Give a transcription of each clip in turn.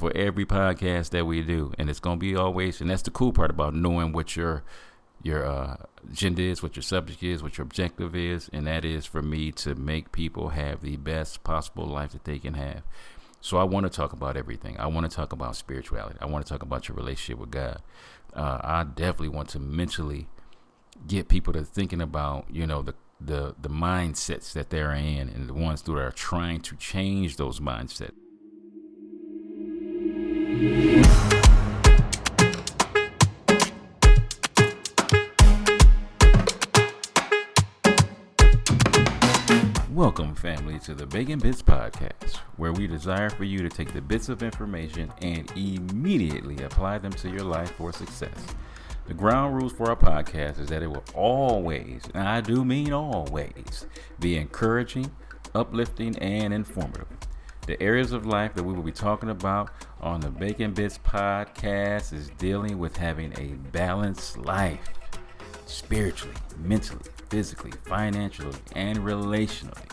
for every podcast that we do, and it's gonna be always. And that's the cool part about knowing what your agenda is, what your subject is, what your objective is, and that is for me to make people have the best possible life that they can have. So I want to talk about everything. I want to talk about spirituality. I want to talk about your relationship with God. I definitely want to mentally get people to thinking about, the mindsets that they're in, and the ones that are trying to change those mindsets. Welcome, family, to the Bacon Bits Podcast, where we desire for you to take the bits of information and immediately apply them to your life for success. The ground rules for our podcast is that it will always, and I do mean always, be encouraging, uplifting, and informative. The areas of life that we will be talking about on the Bacon Bits Podcast is dealing with having a balanced life, spiritually, mentally, physically, financially, and relationally.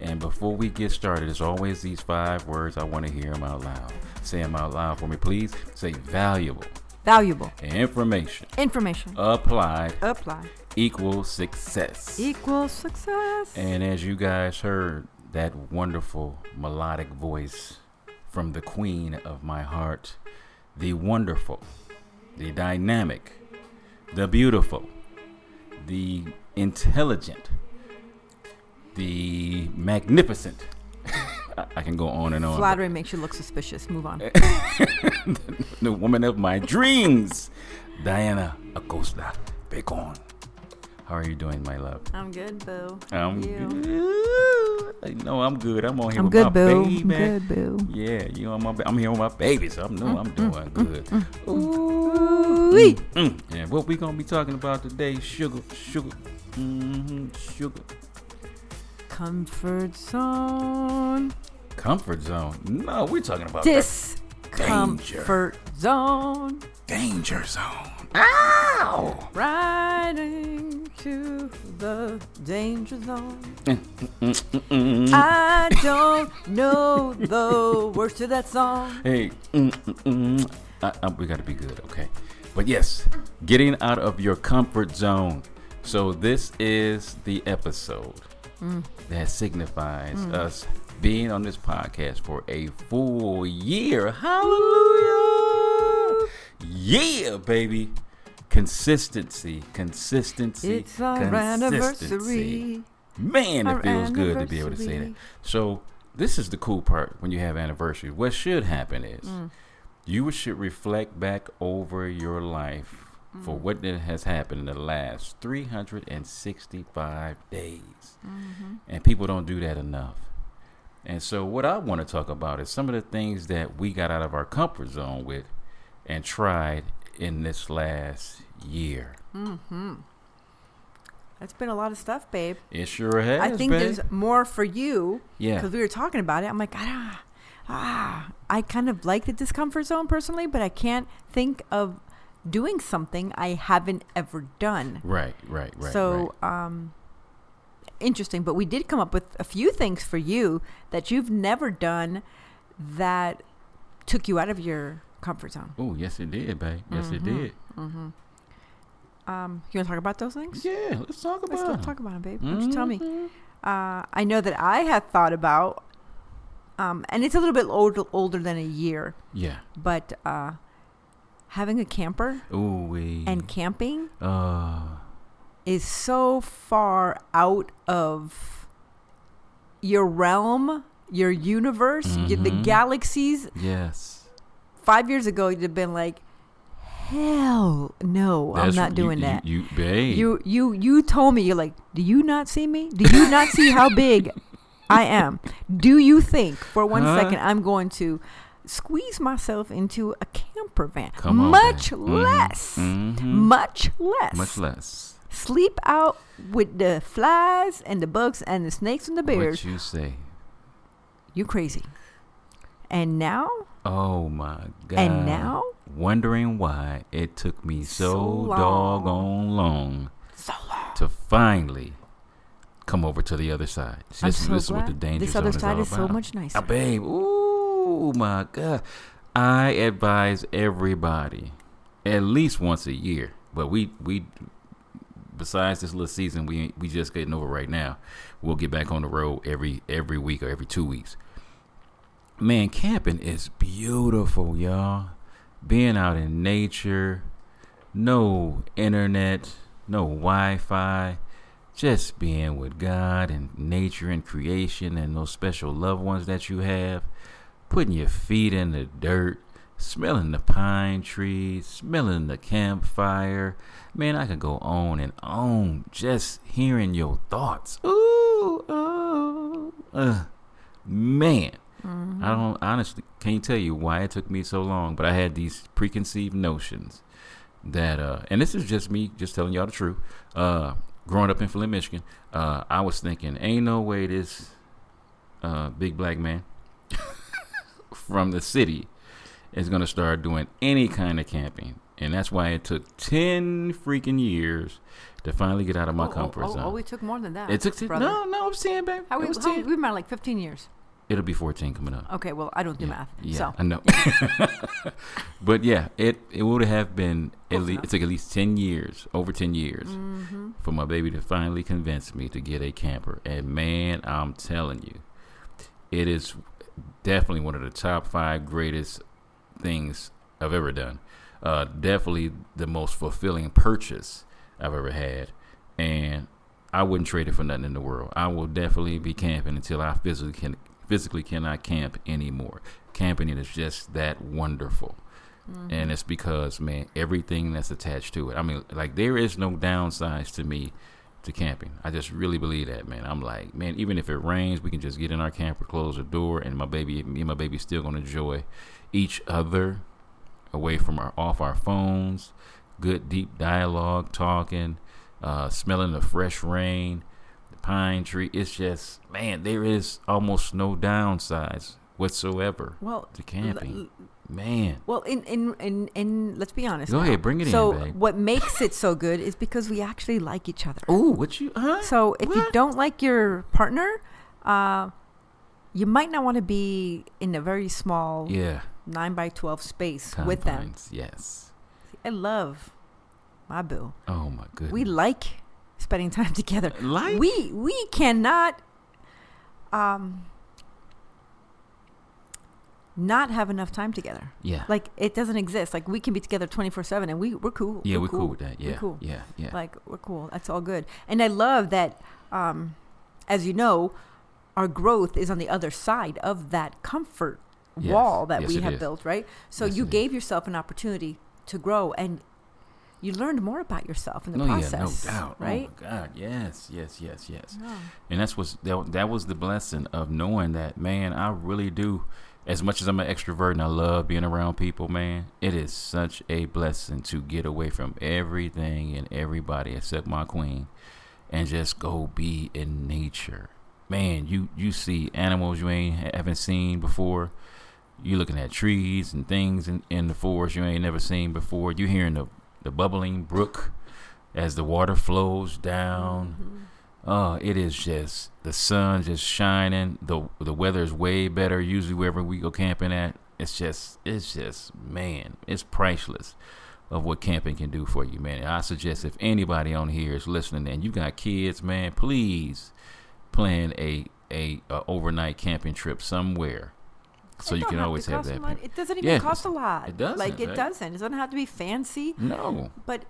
And before we get started, as always, these 5 words, I want to hear them out loud. Say them out loud for me, please. Say valuable. Valuable. Information. Applied. Equals success. And as you guys heard, that wonderful melodic voice from the queen of my heart, the wonderful, the dynamic, the beautiful, the intelligent, the magnificent. I can go on and on. Flattery makes you look suspicious. Move on. The woman of my dreams, Diana Acosta-Bacon. How are you doing, my love? I'm good, boo. I'm good. No, I'm good. I'm on here with good, my boo. baby. I'm good, boo. Yeah, I'm here with my baby, so I'm doing good. Ooh. And what we gonna be talking about today? Sugar. Comfort zone. Comfort zone? No, we're talking about discomfort zone. Danger zone. Ow! Riding to the danger zone. I don't know the words to that song. Hey, we gotta be good, okay? But yes, getting out of your comfort zone. So this is the episode that signifies us being on this podcast for a full year. Hallelujah! Yeah, baby. Consistency. It's our anniversary. Man, it feels good to be able to say that. So this is the cool part when you have anniversary. What should happen is you should reflect back over your life for what has happened in the last 365 days. And people don't do that enough. And so what I want to talk about is some of the things that we got out of our comfort zone with and tried in this last year. That's been a lot of stuff, babe. It sure has, I think babe. there's more for you. Yeah. Because we were talking about it. I'm like, I kind of like the discomfort zone personally, but I can't think of doing something I haven't ever done. Right. So, interesting. But we did come up with a few things for you that you've never done that took you out of your comfort zone. Oh, yes, it did, babe. Yes, it did. You want to talk about those things? Yeah, let's talk about them. Let's talk about them, babe. Why don't you tell me? I know that I had thought about, and it's a little bit older than a year. Yeah. But having a camper and camping is so far out of your realm, your universe, the galaxies. Yes. 5 years ago, you'd have been like, hell no, I'm not doing that. Babe. You told me, you're like, do you not see me? Do you not see how big I am? Do you think for 1 second I'm going to squeeze myself into a camper van? Much less. Sleep out with the flies and the bugs and the snakes and the bears. What you say? You crazy. And now? Oh my God. And now? Wondering why it took me so doggone long to finally come over to the other side. See, this is what the danger this zone other is side all is about. so much nicer. Babe, ooh my God. I advise everybody at least once a year. But we besides this little season we just getting over right now, we'll get back on the road every week or every 2 weeks. Man, camping is beautiful, y'all. Being out in nature, no internet, no Wi-Fi, just being with God and nature and creation and those special loved ones that you have, putting your feet in the dirt, smelling the pine trees, smelling the campfire. Man, I could go on and on just hearing your thoughts. Man. Mm-hmm. I don't honestly can't tell you why it took me so long, but I had these preconceived notions that, and this is just me just telling y'all the truth. Growing up in Flint, Michigan, I was thinking, ain't no way this big black man from the city is going to start doing any kind of camping. And that's why it took 10 freaking years to finally get out of my comfort zone. Oh, it took more than that. It took 10. No, I'm saying, baby. We've been married like 15 years. It'll be 14 coming up. Okay, well, I don't do math. Yeah, so. I know. But yeah, it would have been it took at least 10 years, over 10 years, for my baby to finally convince me to get a camper. And man, I'm telling you, it is definitely one of the top 5 greatest things I've ever done. Definitely the most fulfilling purchase I've ever had. And I wouldn't trade it for nothing in the world. I will definitely be camping until I physically cannot camp anymore. Camping is just that wonderful. And it's because, man, everything that's attached to it. I mean, like, there is no downsides to me to camping. I just really believe that, man. I'm like, man, even if it rains, we can just get in our camper, close the door, and me and my baby still gonna enjoy each other away from off our phones, good deep dialogue, talking, smelling the fresh rain, the pine tree. It's just, man, there is almost no downsides whatsoever to camping. Man. Well, in let's be honest. Go ahead, bring it in, babe. So what makes it so good is because we actually like each other. Ooh, what you? Huh? So if you don't like your partner, you might not want to be in a very small 9x12 space with them. Yes. I love my boo. Oh my goodness. We like spending time together. Like we cannot not have enough time together. Yeah. Like, it doesn't exist. Like, we can be together 24/7 and we're cool. Yeah, we're cool with that. Yeah. We're cool. Yeah. Like, we're cool. That's all good. And I love that, as you know, our growth is on the other side of that comfort wall that we have built, right? So you gave yourself an opportunity to grow, and you learned more about yourself in the process. Yeah, no doubt. Right? Oh my God, yes. Oh. And that was the blessing of knowing that, man, I really do. As much as I'm an extrovert and I love being around people, man, it is such a blessing to get away from everything and everybody except my queen and just go be in nature. Man, you see animals you haven't seen before. You looking at trees and things in the forest you ain't never seen before. You hearing the bubbling brook as the water flows down. Mm-hmm. It is just the sun just shining. The weather is way better usually wherever we go camping at. It's just man, it's priceless of what camping can do for you, man. I suggest if anybody on here is listening and you got kids, man, please plan a overnight camping trip somewhere. So you can always have that. It doesn't even cost a lot. It doesn't. Like, it doesn't. It doesn't have to be fancy. No. But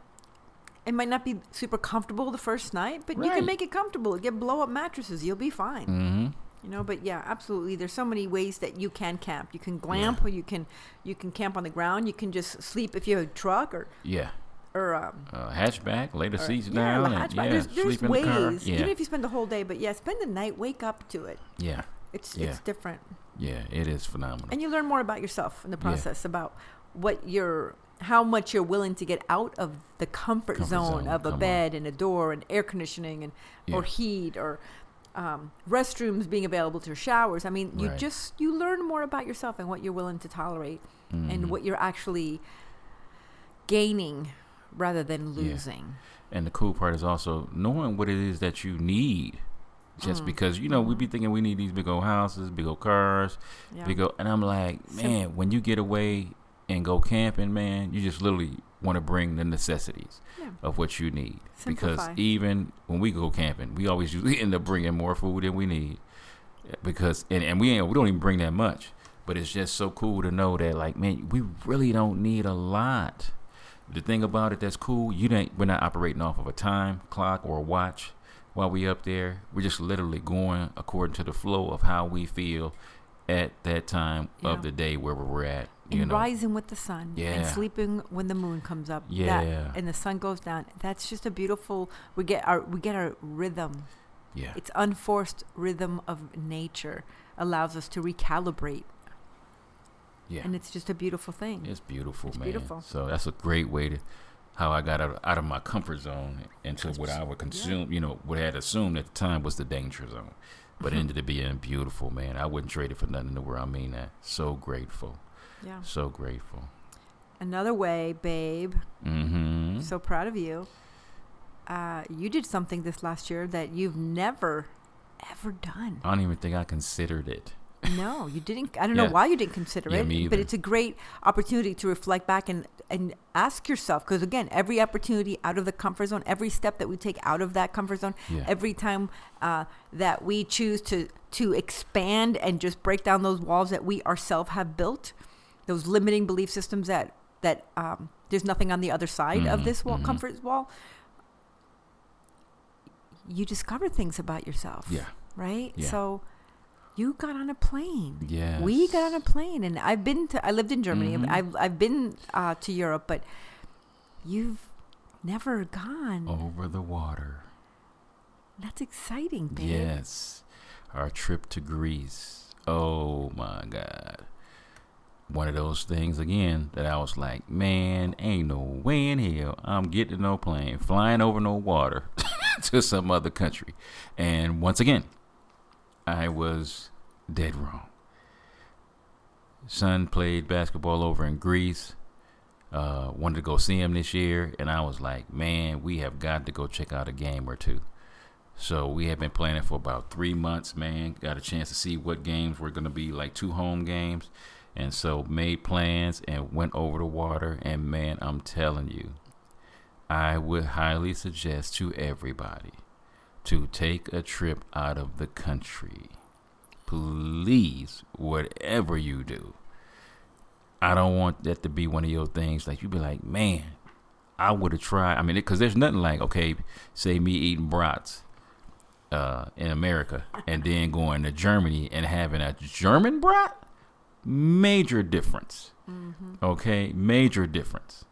it might not be super comfortable the first night, but you can make it comfortable. Get blow-up mattresses. You'll be fine. Mm-hmm. You know, but yeah, absolutely. There's so many ways that you can camp. You can glamp, or you can camp on the ground. You can just sleep if you have a truck, or hatchback, lay the seats down, and there's sleep in ways. the car. Yeah. Even if you spend the whole day, but spend the night. Wake up to it. Yeah, it's different. Yeah, it is phenomenal. And you learn more about yourself in the process, about how much you're willing to get out of the comfort zone of a bed and a door and air conditioning and or heat or restrooms being available to showers. I mean, you learn more about yourself and what you're willing to tolerate and what you're actually gaining rather than losing. And the cool part is also knowing what it is that you need just because, we be thinking we need these big old houses, big old cars, and I'm like, man, when you get away and go camping, man, you just literally want to bring the necessities of what you need. Simplify. Because even when we go camping, we always usually end up bringing more food than we need, because and we don't even bring that much. But it's just so cool to know that, like, man, we really don't need a lot. The thing about it that's cool, we're not operating off of a time clock or a watch while we up there. We're just literally going according to the flow of how we feel at that time of the day where we're at. And rising with the sun and sleeping when the moon comes up. And the sun goes down. That's just a beautiful. We get our rhythm. Yeah, it's unforced rhythm of nature allows us to recalibrate. Yeah, and it's just a beautiful thing. It's beautiful, man. Beautiful. So that's a great way to how I got out of my comfort zone into what I would consume. What I had assumed at the time was the danger zone, but it ended up being beautiful, man. I wouldn't trade it for nothing in the world. I mean that. So grateful. Yeah. So grateful. Another way, babe. Mm-hmm. So proud of you. You did something this last year that you've never, ever done. I don't even think I considered it. No, you didn't. I don't know why you didn't consider it. Me either. But it's a great opportunity to reflect back and ask yourself. Because, again, every opportunity out of the comfort zone, every step that we take out of that comfort zone, every time that we choose to expand and just break down those walls that we ourselves have built, those limiting belief systems that there's nothing on the other side of this wall, comfort wall, you discover things about yourself. Yeah. Right? Yeah. So you got on a plane. Yeah. We got on a plane, and I lived in Germany. I've been to Europe, but you've never gone over the water. That's exciting, babe. Yes. Our trip to Greece. Oh my God. One of those things again that I was like, man, ain't no way in hell I'm getting no plane, flying over no water to some other country. And once again, I was dead wrong. Son played basketball over in Greece. Wanted to go see him this year, and I was like, man, we have got to go check out a game or two. So we have been planning for about 3 months, man. Got a chance to see what games were going to be, like 2 home games. And so made plans and went over the water. And, man, I'm telling you, I would highly suggest to everybody to take a trip out of the country. Please, whatever you do. I don't want that to be one of your things. Like, you be like, man, I would have tried. I mean, because there's nothing like, okay, say me eating brats in America and then going to Germany and having a German brat. Major difference. Okay, major difference.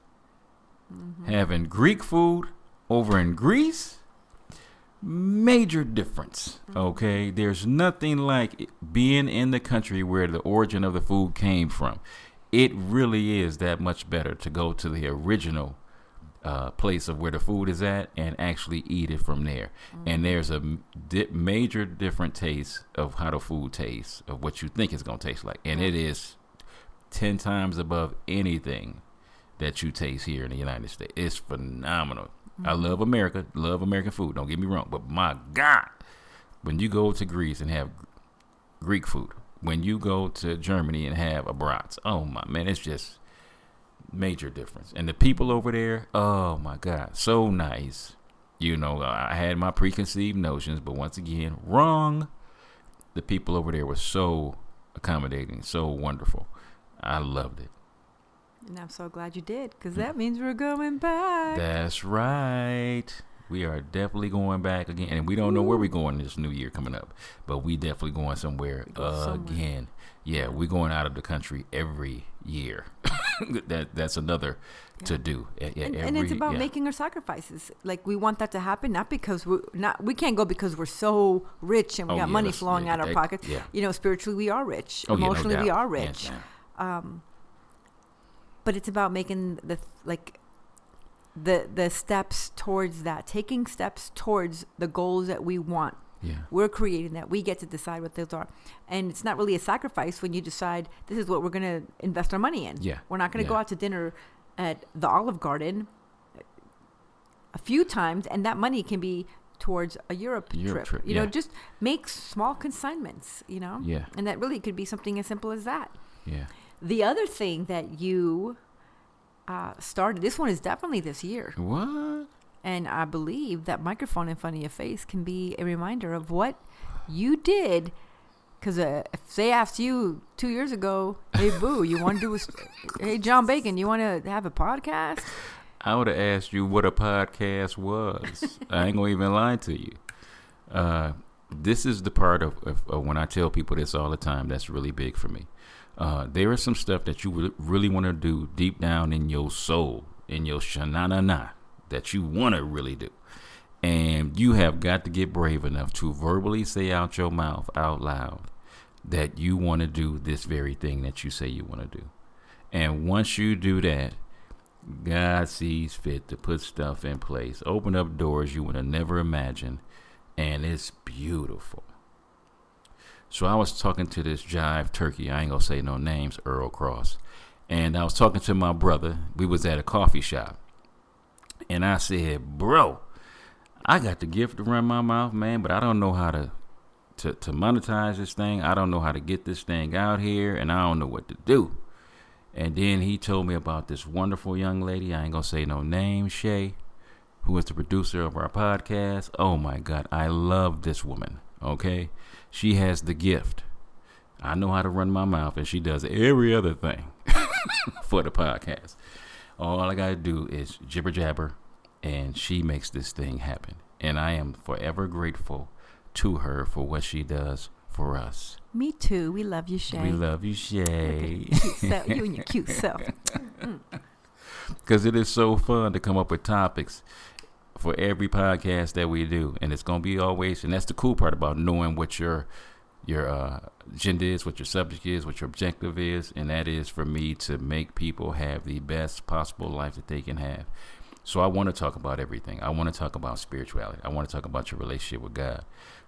Having Greek food over in Greece, major difference. Okay, there's nothing like being in the country where the origin of the food came from. It really is that much better to go to the original place of where the food is at and actually eat it from there. And there's a major different taste of how the food tastes, of what you think it's going to taste like. And it is 10 times above anything that you taste here in the United States. It's phenomenal. I love America, love American food, don't get me wrong. But my God, when you go to Greece and have Greek food, when you go to Germany and have a brats, oh my man, it's just major difference. And the people over there, oh my God, so nice. I had my preconceived notions, but once again, wrong. The people over there were so accommodating, so wonderful. I loved it. And I'm so glad you did, because that means we're going back. That's right. We are definitely going back again. And we don't know where we're going this new year coming up, but we definitely going somewhere again. Yeah, we're going out of the country every year. That's another to do. And it's about making our sacrifices. Like, we want that to happen, not because we can't go because we're so rich and we got money flowing out our pockets. Yeah. Spiritually we are rich. Emotionally we are rich. But it's about making the steps towards that, taking steps towards the goals that we want. Yeah. We're creating that. We get to decide what those are. And it's not really a sacrifice when you decide this is what we're going to invest our money in. Yeah. We're not going to go out to dinner at the Olive Garden a few times, and that money can be towards a Europe trip. You know, just make small consignments, you know? Yeah. And that really could be something as simple as that. Yeah. The other thing that you started, this one is definitely this year. What? And I believe that microphone in front of your face can be a reminder of what you did. Because if they asked you 2 years ago, hey, Boo, you want to do hey, John Bacon, you want to have a podcast? I would have asked you what a podcast was. I ain't going to even lie to you. This is the part of when I tell people this all the time that's really big for me. There is some stuff that you really want to do deep down in your soul, in your shanana, that you want to really do. And you have got to get brave enough to verbally say out your mouth, out loud, that you want to do this very thing that you say you want to do. And once you do that, God sees fit to put stuff in place, open up doors you would have never imagined, and it's beautiful. So I was talking to this jive turkey, I ain't gonna say no names, Earl Cross, and I was talking to my brother. We was at a coffee shop, and I said, bro, I got the gift to run my mouth, man, but I don't know how to monetize this thing. I don't know how to get this thing out here, and I don't know what to do. And then he told me about this wonderful young lady, I ain't gonna say no name, Shay, who is the producer of our podcast. Oh my God, I love this woman, okay? She has the gift. I know how to run my mouth, and she does every other thing for the podcast. All I gotta do is jibber jabber, and she makes this thing happen. And I am forever grateful to her for what she does for us. Me too. We love you, Shay. We love you, Shay. You and your cute self. Because it is so fun to come up with topics for every podcast that we do. And it's going to be always, and that's the cool part about knowing what your agenda is, what your subject is, what your objective is. And that is for me to make people have the best possible life that they can have. So I want to talk about everything. I want to talk about spirituality. I want to talk about your relationship with God.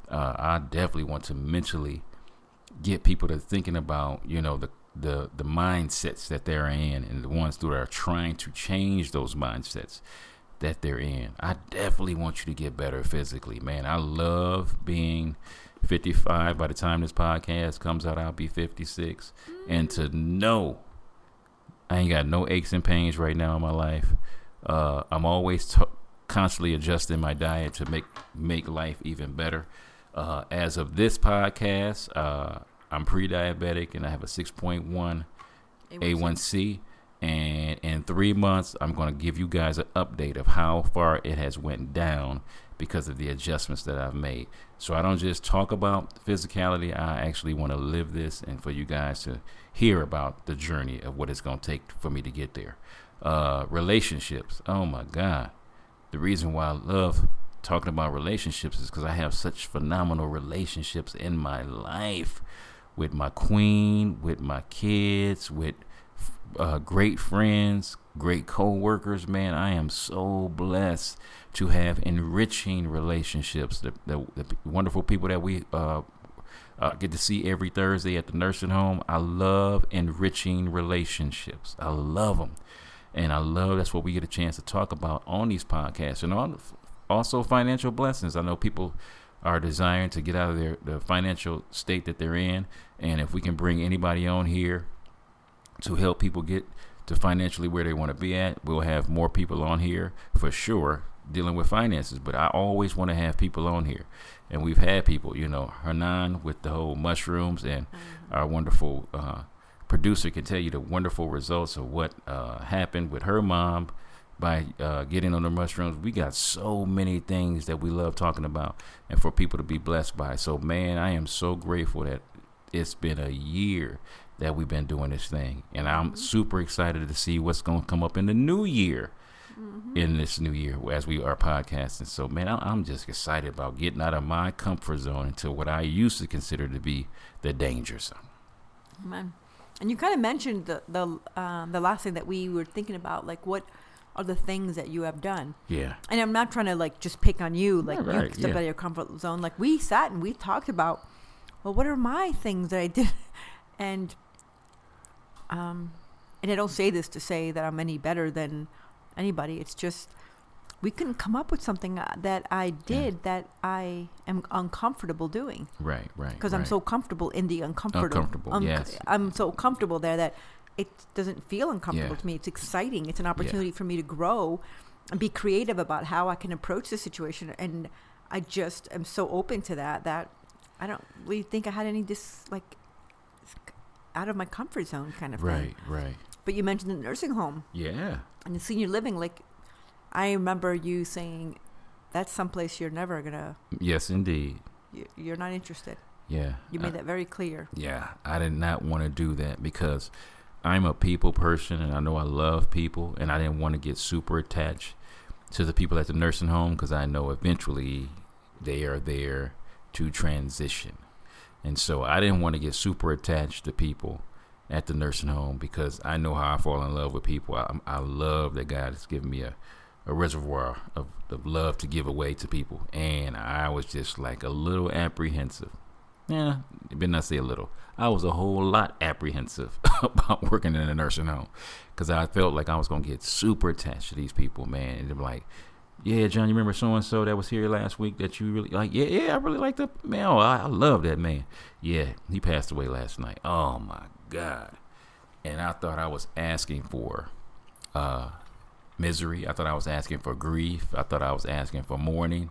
I definitely want to mentally get people to thinking about, you know, the mindsets that they're in, and the ones that are trying to change those mindsets that they're in. I definitely want you to get better physically, man. I love being 55. By the time this podcast comes out, I'll be 56. And to know I ain't got no aches and pains right now in my life. I'm always constantly adjusting my diet to make life even better. As of this podcast, I'm pre-diabetic and I have a 6.1 A1C. And in 3 months, I'm going to give you guys an update of how far it has went down because of the adjustments that I've made. So I don't just talk about physicality. I actually want to live this, and for you guys to hear about the journey of what it's going to take for me to get there. Relationships. Oh my God. The reason why I love talking about relationships is because I have such phenomenal relationships in my life with my queen, with my kids, with great friends, great co-workers. Man, I am so blessed to have enriching relationships. The wonderful people that we get to see every Thursday at the nursing home. I love enriching relationships. I love them. And I love that's what we get a chance to talk about on these podcasts. And also financial blessings. I know people are desiring to get out of the financial state that they're in. And if we can bring anybody on here to help people get to financially where they want to be at, we'll have more people on here for sure dealing with finances. But I always want to have people on here. And we've had people, you know, Hernan with the whole mushrooms, and our wonderful producer can tell you the wonderful results of what happened with her mom by getting on the mushrooms. We got so many things that we love talking about and for people to be blessed by. So, man, I am so grateful that it's been a year that we've been doing this thing. And I'm super excited to see what's going to come up in the new year, in this new year as we are podcasting. So, man, I'm just excited about getting out of my comfort zone into what I used to consider to be the danger zone. Man. And you kind of mentioned the last thing that we were thinking about, like what are the things that you have done? Yeah. And I'm not trying to like just pick on you, like you step out of your comfort zone. Like we sat and we talked about, well, what are my things that I did? And I don't say this to say that I'm any better than anybody. It's just we couldn't come up with something that I did that I am uncomfortable doing. Right. Because I'm so comfortable in the uncomfortable. Yes. I'm so comfortable there that it doesn't feel uncomfortable to me. It's exciting. It's an opportunity for me to grow and be creative about how I can approach the situation. And I just am so open to that I don't really think I had any out of my comfort zone kind of thing. Right. But you mentioned the nursing home. Yeah. And the senior living, I remember you saying that's someplace you're never going to. Yes, indeed. You're not interested. Yeah. You made that very clear. Yeah. I did not want to do that because I'm a people person and I know I love people, and I didn't want to get super attached to the people at the nursing home because I know eventually they are there to transition. And so I didn't want to get super attached to people at the nursing home because I know how I fall in love with people. I love that God has given me a reservoir of love to give away to people. And I was just like a little apprehensive. Yeah, but not say a little. I was a whole lot apprehensive about working in a nursing home because I felt like I was going to get super attached to these people, man. And they're like, yeah, John, you remember so-and-so that was here last week that you really like? Yeah, I really like that man. Oh, I love that man. Yeah, he passed away last night. Oh, my God. And I thought I was asking for misery. I thought I was asking for grief. I thought I was asking for mourning.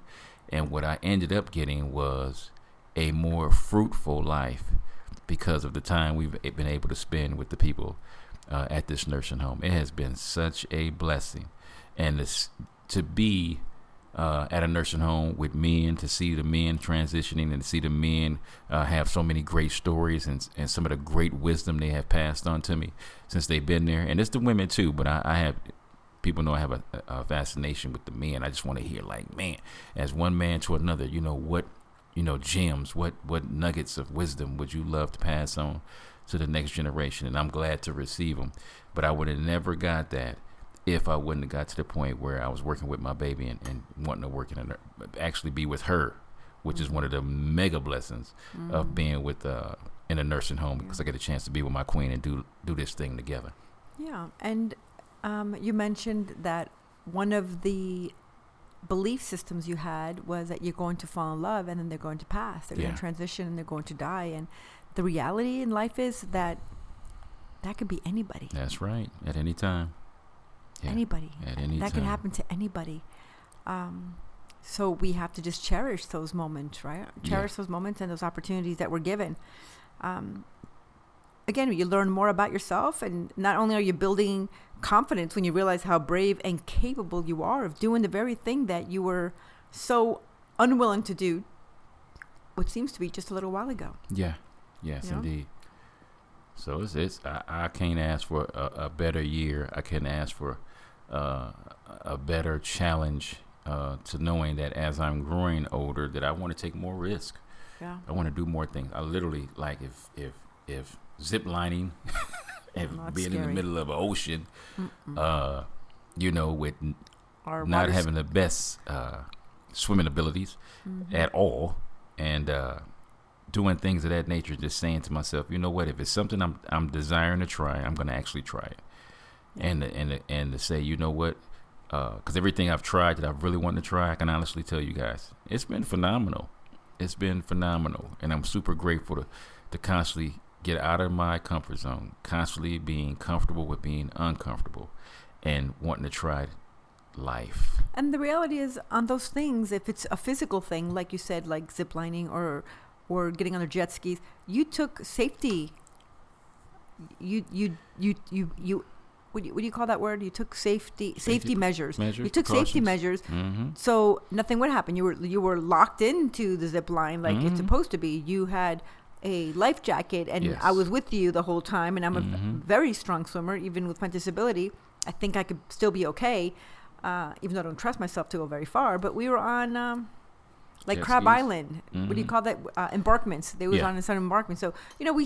And what I ended up getting was a more fruitful life because of the time we've been able to spend with the people at this nursing home. It has been such a blessing. And to be at a nursing home with men, to see the men transitioning and to see the men have so many great stories and some of the great wisdom they have passed on to me since they've been there. And it's the women too, but I have, people know I have a fascination with the men. I just want to hear like, man, as one man to another, what gems, what nuggets of wisdom would you love to pass on to the next generation? And I'm glad to receive them. But I would have never got that if I wouldn't have got to the point where I was working with my baby and wanting to work actually be with her, which is one of the mega blessings of being with in a nursing home because I get a chance to be with my queen and do this thing together. Yeah, and you mentioned that one of the belief systems you had was that you're going to fall in love and then they're going to pass. They're going to transition and they're going to die. And the reality in life is that could be anybody. That's right. At any time. Yeah. Anybody. At any that time. can happen to anybody. So we have to just cherish those moments, right? Cherish those moments and those opportunities that we're given. Again, you learn more about yourself, and not only are you building confidence when you realize how brave and capable you are of doing the very thing that you were so unwilling to do, what seems to be just a little while ago. Yeah. Yes, indeed. So I can't ask for a better year. I can't ask for a better challenge to knowing that as I'm growing older, that I want to take more risk. Yeah. I want to do more things. I literally, like if zip lining and being in the middle of an ocean, with not having the best swimming abilities at all, and doing things of that nature, just saying to myself, you know what, if it's something I'm desiring to try, I'm going to actually try it. Yeah. And to say, you know what, because everything I've tried that I've really wanted to try, I can honestly tell you guys, it's been phenomenal. It's been phenomenal. And I'm super grateful to constantly get out of my comfort zone, constantly being comfortable with being uncomfortable and wanting to try life. And the reality is, on those things, if it's a physical thing, like you said, like ziplining or getting on the jet skis, you took safety. You what do you call that word? You took safety measures. You took safety measures, so nothing would happen. You were locked into the zip line like it's supposed to be. You had a life jacket, and I was with you the whole time. And I'm a very strong swimmer, even with my disability. I think I could still be okay, even though I don't trust myself to go very far. But we were on like jet Crab skis. Island. What do you call that? Embarkments. They was on some embarkment. So we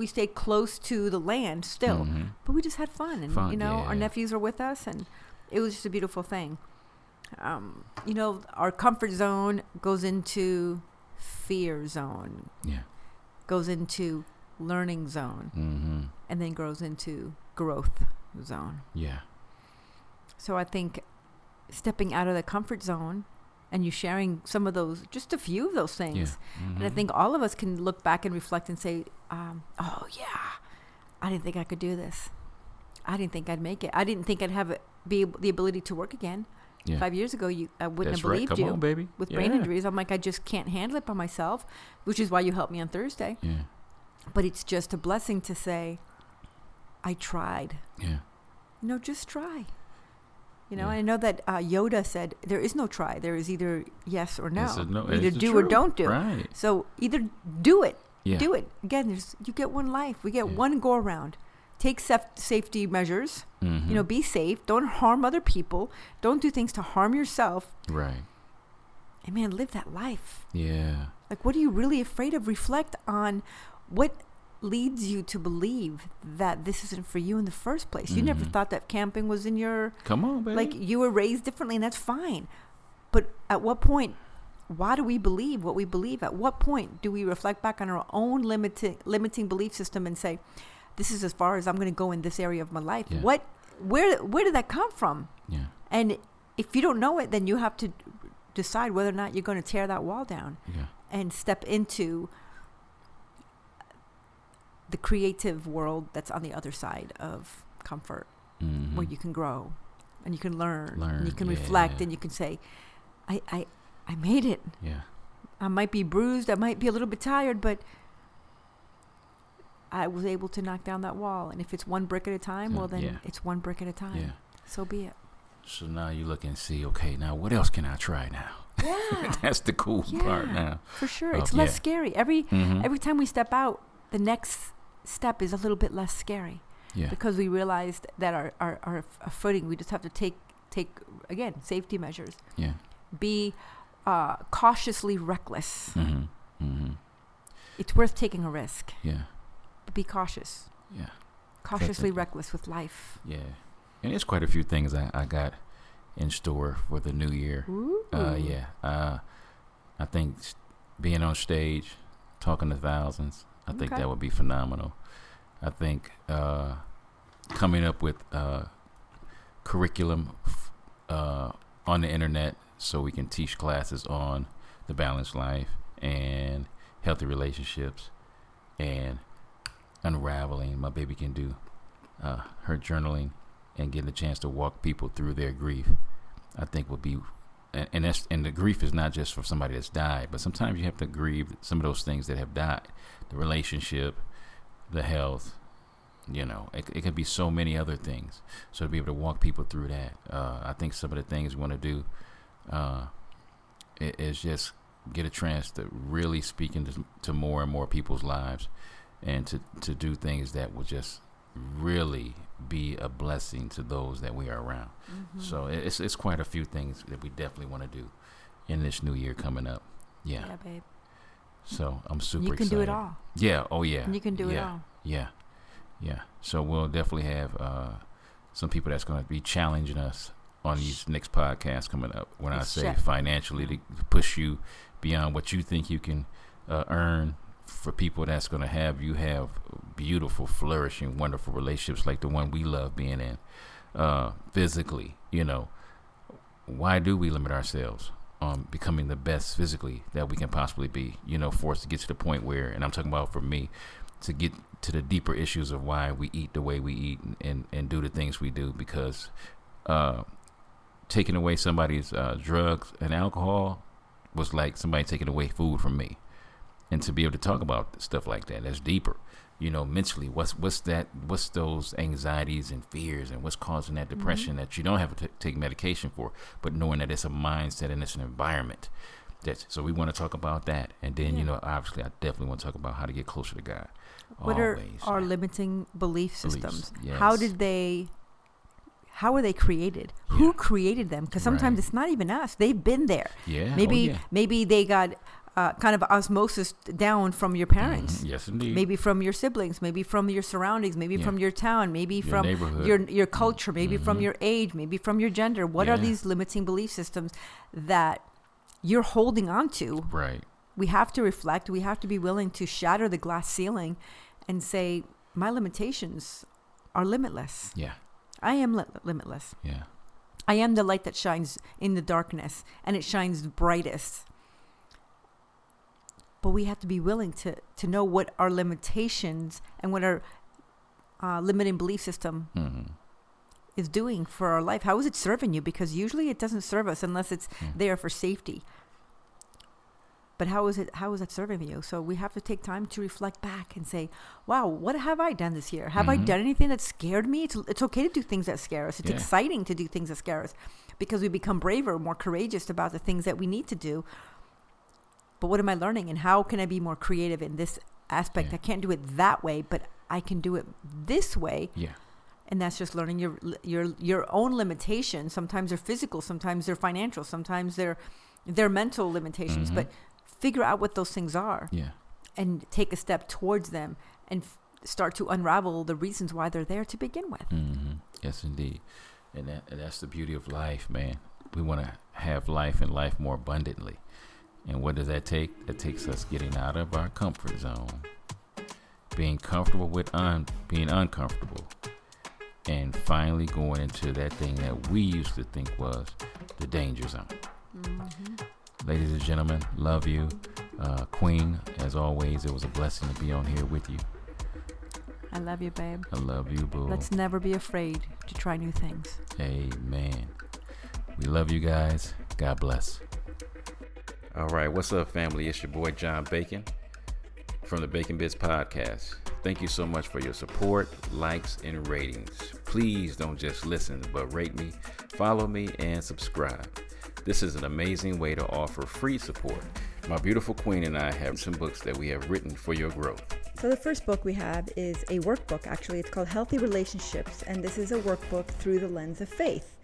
stayed close to the land still, but we just had fun. And our nephews were with us, and it was just a beautiful thing. Our comfort zone goes into fear zone. Yeah. Goes into learning zone. And then goes into growth zone. Yeah. So I think stepping out of the comfort zone and you sharing some of those, just a few of those things. Yeah. Mm-hmm. And I think all of us can look back and reflect and say, oh yeah, I didn't think I could do this. I didn't think I'd make it. I didn't think I'd have the ability to work again. Yeah. 5 years ago, I wouldn't have believed you. Come on, baby. With brain injuries, I'm like, I just can't handle it by myself, which is why you helped me on Thursday. Yeah. But it's just a blessing to say, I tried. Yeah. Just try. I know that Yoda said, there is no try. There is either yes or no. Either do or don't do. Right. So either do it. Yeah. Do it. Again, you get one life. We get one go around. Take safety measures. Mm-hmm. Be safe. Don't harm other people. Don't do things to harm yourself. Right. And man, live that life. Yeah. Like, what are you really afraid of? Reflect on what leads you to believe that this isn't for you in the first place. You never thought that camping was in your... Come on, baby. Like, you were raised differently, and that's fine. But at what point, why do we believe what we believe? At what point do we reflect back on our own limiting belief system and say, this is as far as I'm going to go in this area of my life? Yeah. Where did that come from? Yeah. And if you don't know it, then you have to decide whether or not you're going to tear that wall down and step into the creative world that's on the other side of comfort, where you can grow and you can learn and you can reflect and you can say, I made it. Yeah. I might be bruised. I might be a little bit tired, but I was able to knock down that wall. And if it's one brick at a time, well, then it's one brick at a time. Yeah. So be it. So now you look and see, okay, now what else can I try now? Yeah. That's the cool part now. For sure. It's less scary. Every time we step out, the next step is a little bit less scary. Yeah. Because we realized that our footing, we just have to take again, safety measures. Yeah. Be cautiously reckless. Mm-hmm. Mm-hmm. It's worth taking a risk. Yeah. But be cautious. Yeah. Cautiously reckless with life. Yeah. And there's quite a few things I got in store for the new year. Ooh. I think being on stage, talking to thousands, I think that would be phenomenal. I think coming up with curriculum on the internet so we can teach classes on the balanced life and healthy relationships and unraveling. My baby can do her journaling and getting a chance to walk people through their grief, I think would be, and the grief is not just for somebody that's died, but sometimes you have to grieve some of those things that have died, the relationship, the health, it could be so many other things. So to be able to walk people through that, I think some of the things we want to do is just get a chance to really speak to more and more people's lives, and to do things that will just really be a blessing to those that we are around. Mm-hmm. So it's quite a few things that we definitely want to do in this new year coming up. Yeah, babe. So I'm super excited. You can do it all. Yeah. Oh yeah. And you can do it all. Yeah. Yeah. So we'll definitely have some people that's going to be challenging us on these next podcasts coming up. When I say financially, to push you beyond what you think you can earn, for people that's going to have you have beautiful, flourishing, wonderful relationships like the one we love being in. Physically, why do we limit ourselves on becoming the best physically that we can possibly be, for us to get to the point where, and I'm talking about for me, to get to the deeper issues of why we eat the way we eat and do the things we do, because taking away somebody's drugs and alcohol was like somebody taking away food from me. And to be able to talk about stuff like that, that's deeper, mentally, what's those anxieties and fears, and what's causing that depression that you don't have to take medication for, but knowing that it's a mindset and it's an environment. So we want to talk about that. And then, obviously I definitely want to talk about how to get closer to God. What are our limiting belief systems? Yes. How were they created? Yeah. Who created them? Because sometimes it's not even us. They've been there. Yeah. Maybe they got kind of osmosis down from your parents. Yes, indeed. Maybe from your siblings, maybe from your surroundings, maybe from your town, maybe your from neighborhood. your culture, maybe from your age, maybe from your gender. What are these limiting belief systems that you're holding on to? Right. We have to reflect. We have to be willing to shatter the glass ceiling and say, my limitations are limitless. Yeah. I am limitless. Yeah. I am the light that shines in the darkness, and it shines brightest. But we have to be willing to know what our limitations and what our limiting belief system is doing for our life. How is it serving you? Because usually it doesn't serve us unless it's there for safety. But how is it serving you? So we have to take time to reflect back and say, wow, what have I done this year? Have I done anything that scared me? It's okay to do things that scare us. It's exciting to do things that scare us because we become braver, more courageous about the things that we need to do. But what am I learning? And how can I be more creative in this aspect? I can't do it that way, but I can do it this way. Yeah. And that's just learning your own limitations. Sometimes they're physical, sometimes they're financial, sometimes they're mental limitations. But figure out what those things are. Yeah. And take a step towards them and start to unravel the reasons why they're there to begin with. Yes, indeed. And that's the beauty of life, man. We want to have life and life more abundantly. And what does that take? That takes us getting out of our comfort zone, being comfortable with being uncomfortable, and finally going into that thing that we used to think was the danger zone. Ladies and gentlemen, love you. Queen, as always, it was a blessing to be on here with you. I love you, babe. I love you, boo. Let's never be afraid to try new things. Amen. We love you guys. God bless. All right, what's up, family? It's your boy, John Bacon, from the Bacon Biz Podcast. Thank you so much for your support, likes, and ratings. Please don't just listen, but rate me, follow me, and subscribe. This is an amazing way to offer free support. My beautiful queen and I have some books that we have written for your growth. So the first book we have is a workbook, actually. It's called Healthy Relationships, and this is a workbook through the lens of faith.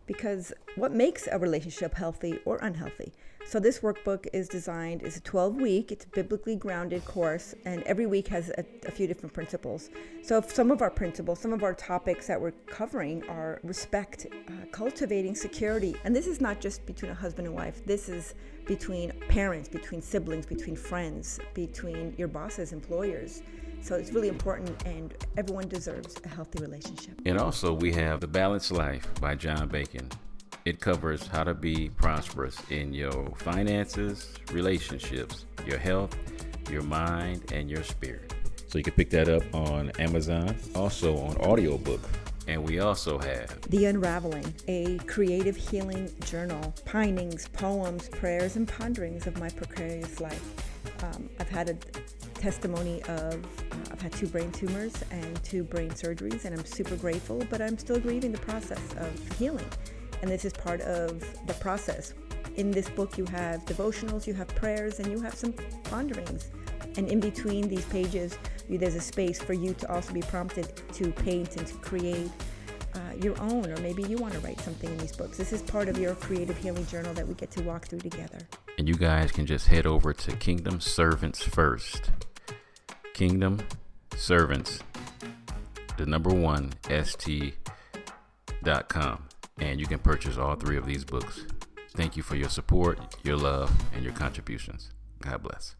Because what makes a relationship healthy or unhealthy? So this workbook is designed, it's a 12-week, it's a biblically grounded course, and every week has a few different principles. So if some of our principles, some of our topics that we're covering are respect, cultivating security. And this is not just between a husband and wife. This is between parents, between siblings, between friends, between your bosses, employers. So it's really important, and everyone deserves a healthy relationship. And also we have The Balanced Life by John Bacon. It covers how to be prosperous in your finances, relationships, your health, your mind, and your spirit. So you can pick that up on Amazon, also on audiobook. And we also have The Unraveling, a creative healing journal, pinings, poems, prayers, and ponderings of my precarious life. I've had a testimony of, I've had 2 brain tumors and 2 brain surgeries, and I'm super grateful, but I'm still grieving the process of healing. And this is part of the process. In this book, you have devotionals, you have prayers, and you have some ponderings. And in between these pages, there's a space for you to also be prompted to paint and to create your own, or maybe you want to write something in these books. This is part of your creative healing journal that we get to walk through together. And you guys can just head over to Kingdom Servants First. Kingdom Servants, the number 1, st.com. And you can purchase all 3 of these books. Thank you for your support, your love, and your contributions. God bless.